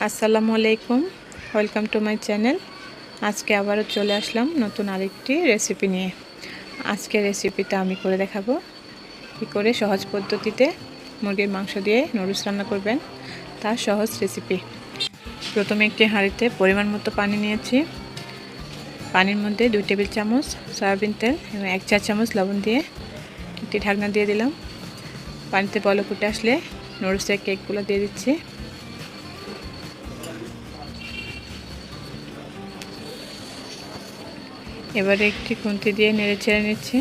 আসসালামু আলাইকুম, welcome to my channel. আজকে আবারও চলে আসলাম নতুন আরেকটি রেসিপি নিয়ে। আজকের রেসিপিটা আমি করে দেখাবো কী করে সহজ পদ্ধতিতে মুরগির মাংস দিয়ে নুডলস রান্না করবেন, তার সহজ রেসিপি। প্রথমে একটি হাঁড়িতে পরিমাণ মতো পানি নিয়েছি। পানির মধ্যে 2 টেবিল চামচ সয়াবিন তেল এবং 1 চা চামচ লবণ দিয়ে একটি ঢাকনা দিয়ে দিলাম। পানিতে বলক উঠে আসলে নুডলসের কেকগুলো দিয়ে দিচ্ছি। এবারে একটি খুন্তি দিয়ে নেড়ে ছেড়ে নিচ্ছি।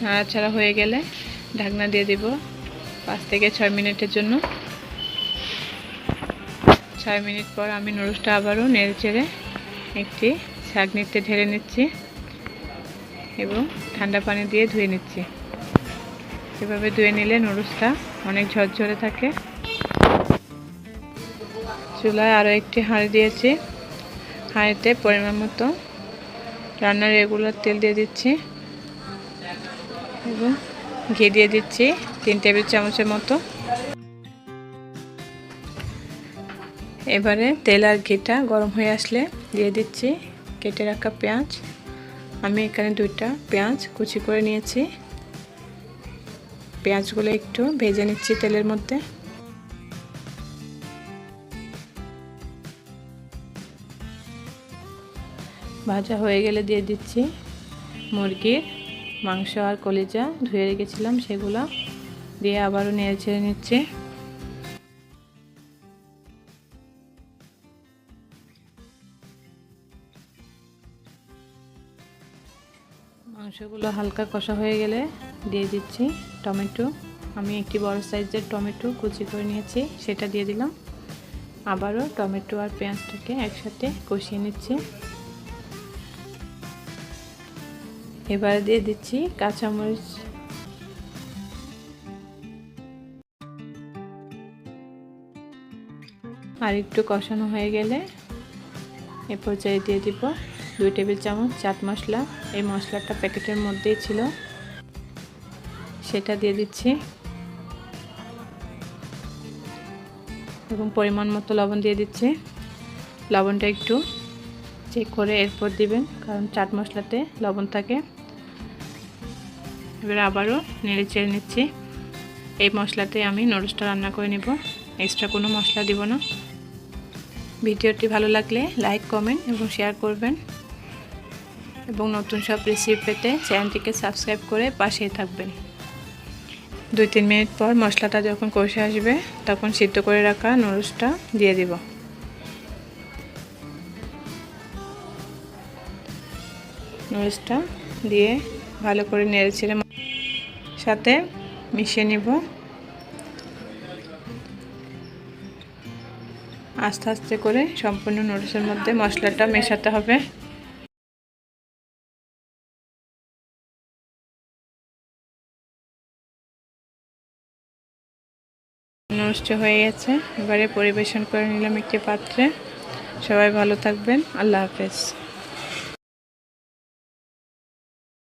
নাড়াচাড়া হয়ে গেলে ঢাকনা দিয়ে দিব 5 থেকে 6 মিনিটের জন্য। 6 মিনিট পর আমি নুডলসটা আবারও নেড়ে চেড়ে একটি ছাঁকনিতে ঢেলে নিচ্ছি এবং ঠান্ডা পানি দিয়ে ধুয়ে নিচ্ছি। এভাবে ধুয়ে নিলে নুডলসটা অনেক ঝরঝরে থাকে। চুলায় আরও একটি হাঁড়ি দিয়েছি। হাঁড়িতে পরিমাণ মতো রান্নার রেগুলার তেল দিয়ে দিচ্ছি এবং ঘি দিয়ে দিচ্ছি 3 টেবিল চামচের মতো। এবারে তেল আর ঘিটা গরম হয়ে আসলে দিয়ে দিচ্ছি কেটে রাখা পেঁয়াজ। আমি এখানে 2টা পেঁয়াজ কুচি করে নিয়েছি। পেঁয়াজগুলো একটু ভেজে নিচ্ছি তেলের মধ্যে। ভাজা হয়ে গেলে দিয়ে দিচ্ছি মুরগির মাংস আর কলিজা ধুয়ে রেখেছিলাম, সেগুলো দিয়ে আবারও নেড়ে ছেড়ে নিচ্ছি। মাংসগুলো হালকা কষা হয়ে গেলে দিয়ে দিচ্ছি টমেটো। আমি একটি বড় সাইজের টমেটো কুচি করে নিয়েছি, সেটা দিয়ে দিলাম। আবারও টমেটো আর পেঁয়াজটাকে একসাথে কষিয়ে নিচ্ছি। এবারে দিয়ে দিচ্ছি কাঁচামরিচ। আর একটু কষানো হয়ে গেলে এ পর্যায়ে দিয়ে দিব 2 টেবিল চামচ চাট মশলা। এই মশলাটা প্যাকেটের মধ্যেই ছিল, সেটা দিয়ে দিচ্ছি এবং পরিমাণ মতো লবণ দিয়ে দিচ্ছি। লবণটা একটু চেক করে এরপর দিবেন, কারণ চাট মশলাতে লবণ থাকে। এবার আবারও নেড়ে চেড়ে নিচ্ছি। এই মশলাতে আমি নুডলসটা রান্না করে নেব, এক্সট্রা কোনো মশলা দিব না। ভিডিওটি ভালো লাগলে লাইক, কমেন্ট এবং শেয়ার করবেন এবং নতুন সব রেসিপি পেতে চ্যানেলটিকে সাবস্ক্রাইব করে পাশেই থাকবেন। 2-3 মিনিট পর মশলাটা যখন কষে আসবে তখন সিদ্ধ করে রাখা নুডলসটা দিয়ে দিব। নুডলসটা দিয়ে ভালো করে নেড়ে ছেড়ে সাথে মিশিয়ে নিব। আস্তে আস্তে করে সম্পূর্ণ নুডলসের মধ্যে মশলাটা মেশাতে হবে। নুডলসটা হয়ে গেছে, এবারে পরিবেশন করে নিলাম একটি পাত্রে। সবাই ভালো থাকবেন, আল্লাহ হাফেজ।